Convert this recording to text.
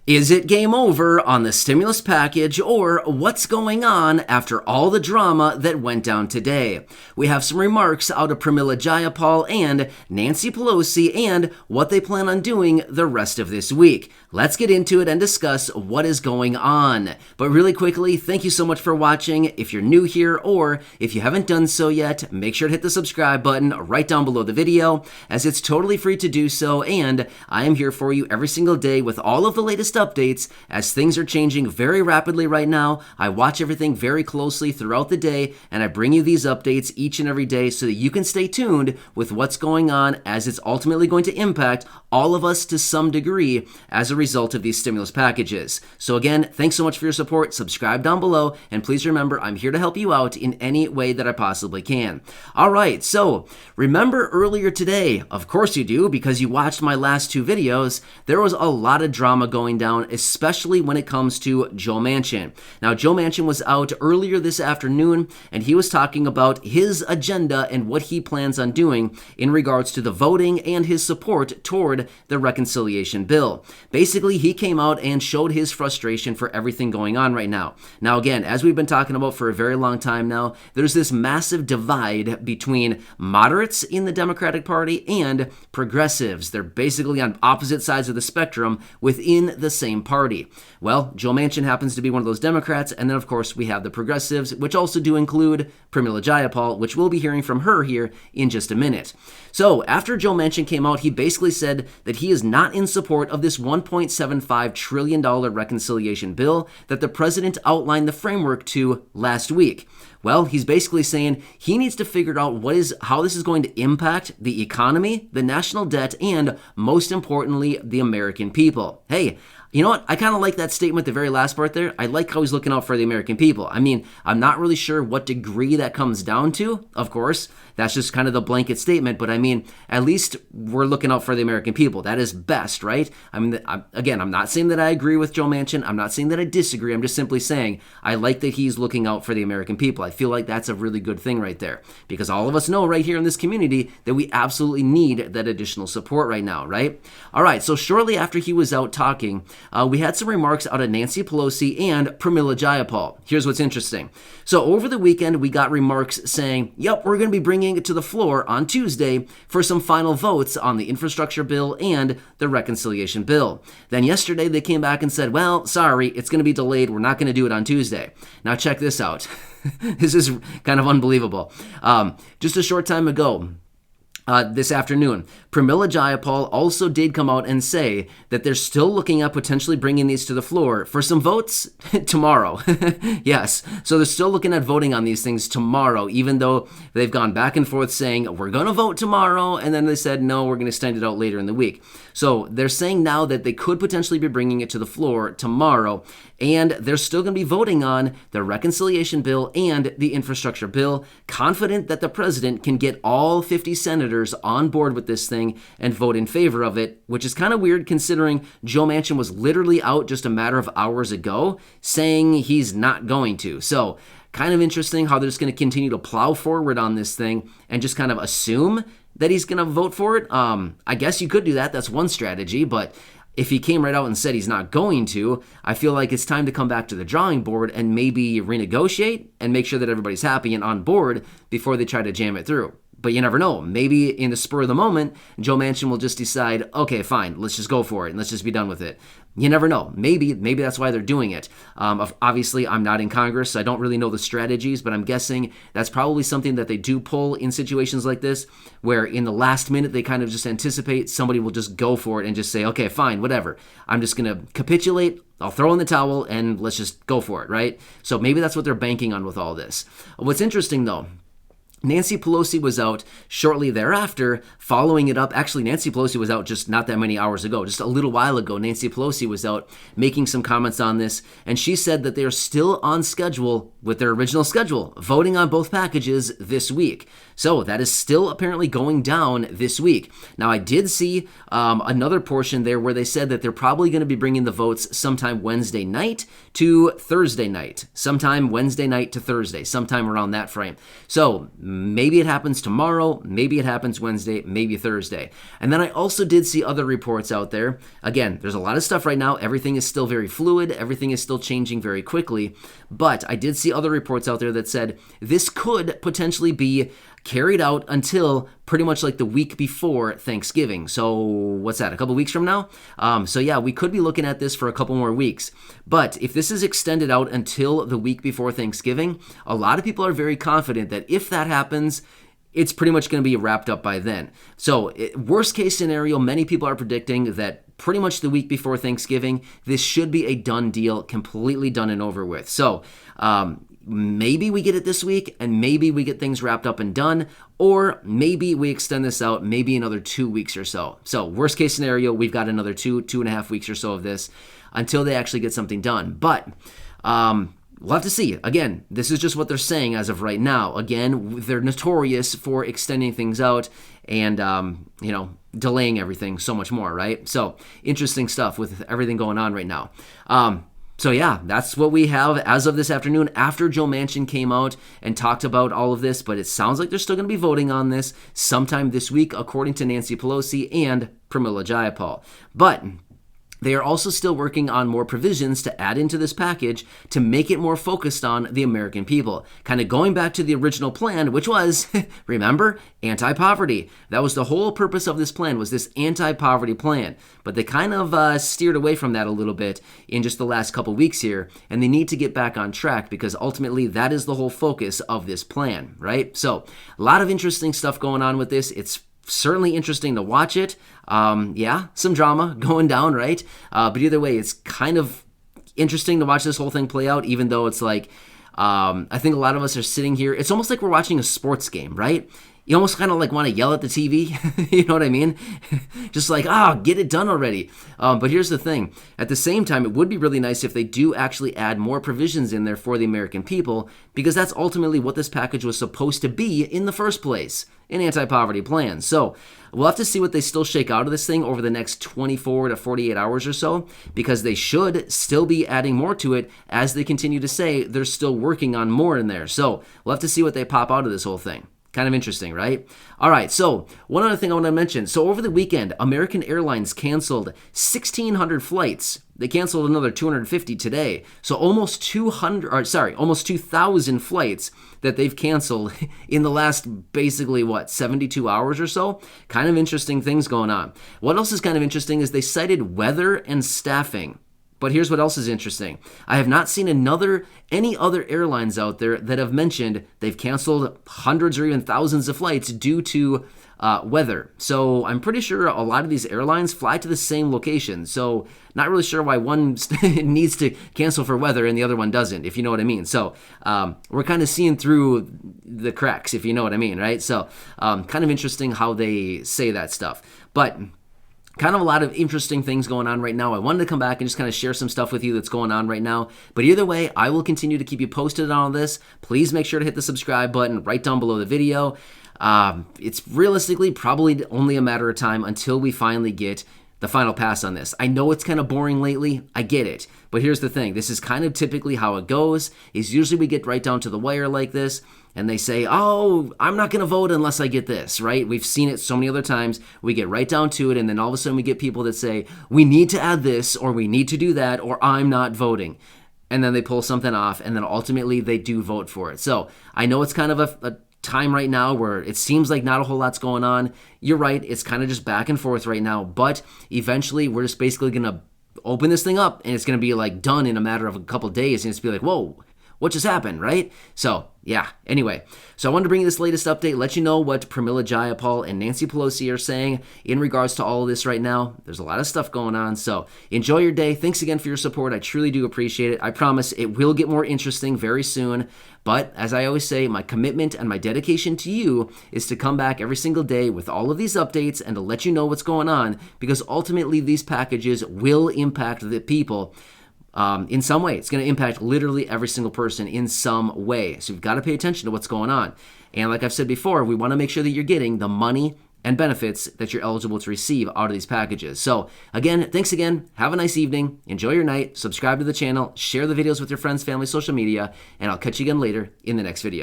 Is it game over on the stimulus package, or what's going on after all the drama that went down today? We have some remarks out of Pramila Jayapal and Nancy Pelosi and what they plan on doing the rest of this week. Let's get into it and discuss what is going on. But really quickly, thank you so much for watching. If you're new here or if you haven't done so yet, make sure to hit the subscribe button right down below the video, as it's totally free to do so, and I am here for you every single day with all of the latest updates as things are changing very rapidly right now. I watch everything very closely throughout the day, and I bring you these updates each and every day so that you can stay tuned with what's going on, as it's ultimately going to impact all of us to some degree as a result of these stimulus packages. So again, thanks so much for your support. Subscribe down below, and please remember, I'm here to help you out in any way that I possibly can. All right, so remember earlier today, of course you do, because you watched my last two videos, there was a lot of drama going down, especially when it comes to Joe Manchin. Now, Joe Manchin was out earlier this afternoon, and he was talking about his agenda and what he plans on doing in regards to the voting and his support toward the reconciliation bill. Basically, he came out and showed his frustration for everything going on right now. Now, again, as we've been talking about for a very long time now, there's this massive divide between moderates in the Democratic Party and progressives. They're basically on opposite sides of the spectrum within the same party. Well, Joe Manchin happens to be one of those Democrats, and then of course we have the progressives, which also do include Pramila Jayapal, which we'll be hearing from her here in just a minute. So after Joe Manchin came out, he basically said that he is not in support of this $1.75 trillion reconciliation bill that the president outlined the framework to last week. Well, he's basically saying he needs to figure out how this is going to impact the economy, the national debt, and most importantly, the American people. Hey, you know what? I kind of like that statement, the very last part there. I like how he's looking out for the American people. I mean, I'm not really sure what degree that comes down to, of course. That's just kind of the blanket statement, but I mean, at least we're looking out for the American people. That is best, right? I mean, again, I'm not saying that I agree with Joe Manchin. I'm not saying that I disagree. I'm just simply saying I like that he's looking out for the American people. I feel like that's a really good thing right there, because all of us know right here in this community that we absolutely need that additional support right now, right? All right, so shortly after he was out talking, we had some remarks out of Nancy Pelosi and Pramila Jayapal. Here's what's interesting. So over the weekend, we got remarks saying, yep, we're going to be bringing it to the floor on Tuesday for some final votes on the infrastructure bill and the reconciliation bill. Then yesterday, they came back and said, well, sorry, it's going to be delayed. We're not going to do it on Tuesday. Now check this out. This is kind of unbelievable. Just a short time ago, this afternoon, Pramila Jayapal also did come out and say that they're still looking at potentially bringing these to the floor for some votes tomorrow. Yes, so they're still looking at voting on these things tomorrow, even though they've gone back and forth saying, we're going to vote tomorrow, and then they said, no, we're going to extend it out later in the week. So they're saying now that they could potentially be bringing it to the floor tomorrow, and they're still going to be voting on the reconciliation bill and the infrastructure bill, confident that the president can get all 50 senators on board with this thing and vote in favor of it, which is kind of weird considering Joe Manchin was literally out just a matter of hours ago saying he's not going to. So kind of interesting how they're just going to continue to plow forward on this thing and just kind of assume that he's going to vote for it. I guess you could do that. That's one strategy, but if he came right out and said he's not going to, I feel like it's time to come back to the drawing board and maybe renegotiate and make sure that everybody's happy and on board before they try to jam it through. But you never know. Maybe in the spur of the moment, Joe Manchin will just decide, okay, fine, let's just go for it and let's just be done with it. You never know. Maybe that's why they're doing it. Obviously, I'm not in Congress, so I don't really know the strategies, but I'm guessing that's probably something that they do pull in situations like this, where in the last minute, they kind of just anticipate somebody will just go for it and just say, okay, fine, whatever. I'm just going to capitulate. I'll throw in the towel and let's just go for it, right? So maybe that's what they're banking on with all this. What's interesting, though, Nancy Pelosi was out shortly thereafter, following it up. Actually, Nancy Pelosi was out just not that many hours ago, just a little while ago. Nancy Pelosi was out making some comments on this, and she said that they're still on schedule with their original schedule, voting on both packages this week. So that is still apparently going down this week. Now, I did see another portion there where they said that they're probably going to be bringing the votes sometime Wednesday night to Thursday night, sometime Wednesday night to Thursday, sometime around that frame. So maybe it happens tomorrow, maybe it happens Wednesday, maybe Thursday. And then I also did see other reports out there. Again, there's a lot of stuff right now. Everything is still very fluid. Everything is still changing very quickly. But I did see other reports out there that said this could potentially be carried out until pretty much like the week before Thanksgiving. So what's that, a couple weeks from now? So yeah, we could be looking at this for a couple more weeks. But if this is extended out until the week before Thanksgiving, a lot of people are very confident that if that happens, it's pretty much going to be wrapped up by then. So worst case scenario, many people are predicting that pretty much the week before Thanksgiving, this should be a done deal, completely done and over with. So maybe we get it this week and maybe we get things wrapped up and done, or maybe we extend this out maybe another 2 weeks or so. So worst case scenario, we've got another 2.5 weeks or so of this until they actually get something done. But we'll have to see. Again, this is just what they're saying as of right now. Again, they're notorious for extending things out and, delaying everything so much more, right? So interesting stuff with everything going on right now. So yeah, that's what we have as of this afternoon after Joe Manchin came out and talked about all of this, but it sounds like they're still going to be voting on this sometime this week, according to Nancy Pelosi and Pramila Jayapal. But they are also still working on more provisions to add into this package to make it more focused on the American people. Kind of going back to the original plan, which was, remember, anti-poverty. That was the whole purpose of this plan, was this anti-poverty plan. But they kind of steered away from that a little bit in just the last couple weeks here, and they need to get back on track because ultimately that is the whole focus of this plan, right? So a lot of interesting stuff going on with this. It's certainly interesting to watch it. Some drama going down, right? But either way, it's kind of interesting to watch this whole thing play out, even though it's like, I think a lot of us are sitting here. It's almost like we're watching a sports game, right? You almost kind of like want to yell at the TV. You know what I mean? Just like, get it done already. But here's the thing. At the same time, it would be really nice if they do actually add more provisions in there for the American people, because that's ultimately what this package was supposed to be in the first place, an anti-poverty plan. So we'll have to see what they still shake out of this thing over the next 24 to 48 hours or so, because they should still be adding more to it as they continue to say they're still working on more in there. So we'll have to see what they pop out of this whole thing. Kind of interesting, right? All right, so one other thing I want to mention. So over the weekend, American Airlines canceled 1,600 flights. They canceled another 250 today. So almost 2,000 flights that they've canceled in the last basically, 72 hours or so? Kind of interesting things going on. What else is kind of interesting is they cited weather and staffing. But here's what else is interesting. I have not seen any other airlines out there that have mentioned they've canceled hundreds or even thousands of flights due to weather. So I'm pretty sure a lot of these airlines fly to the same location. So not really sure why one needs to cancel for weather and the other one doesn't, if you know what I mean. So we're kind of seeing through the cracks, if you know what I mean, right? So kind of interesting how they say that stuff. But kind of a lot of interesting things going on right now. I wanted to come back and just kind of share some stuff with you that's going on right now. But either way, I will continue to keep you posted on all this. Please make sure to hit the subscribe button right down below the video. It's realistically probably only a matter of time until we finally get the final pass on this. I know it's kind of boring lately. I get it. But here's the thing. This is kind of typically how it goes. Is usually we get right down to the wire like this, and they say, I'm not going to vote unless I get this, right? We've seen it so many other times. We get right down to it, and then all of a sudden we get people that say, we need to add this, or we need to do that, or I'm not voting. And then they pull something off, and then ultimately they do vote for it. So I know it's kind of a time right now where it seems like not a whole lot's going on. You're right. It's kind of just back and forth right now. But eventually we're just basically going to open this thing up, and it's going to be like done in a matter of a couple of days. And it's be like, whoa, what just happened, right? So yeah, anyway. So I wanted to bring you this latest update, let you know what Pramila Jayapal and Nancy Pelosi are saying in regards to all of this right now. There's a lot of stuff going on, so enjoy your day. Thanks again for your support. I truly do appreciate it. I promise it will get more interesting very soon. But as I always say, my commitment and my dedication to you is to come back every single day with all of these updates and to let you know what's going on, because ultimately these packages will impact the people. in some way. It's going to impact literally every single person in some way. So you've got to pay attention to what's going on. And like I've said before, we want to make sure that you're getting the money and benefits that you're eligible to receive out of these packages. So again, thanks again. Have a nice evening. Enjoy your night. Subscribe to the channel. Share the videos with your friends, family, social media. And I'll catch you again later in the next video.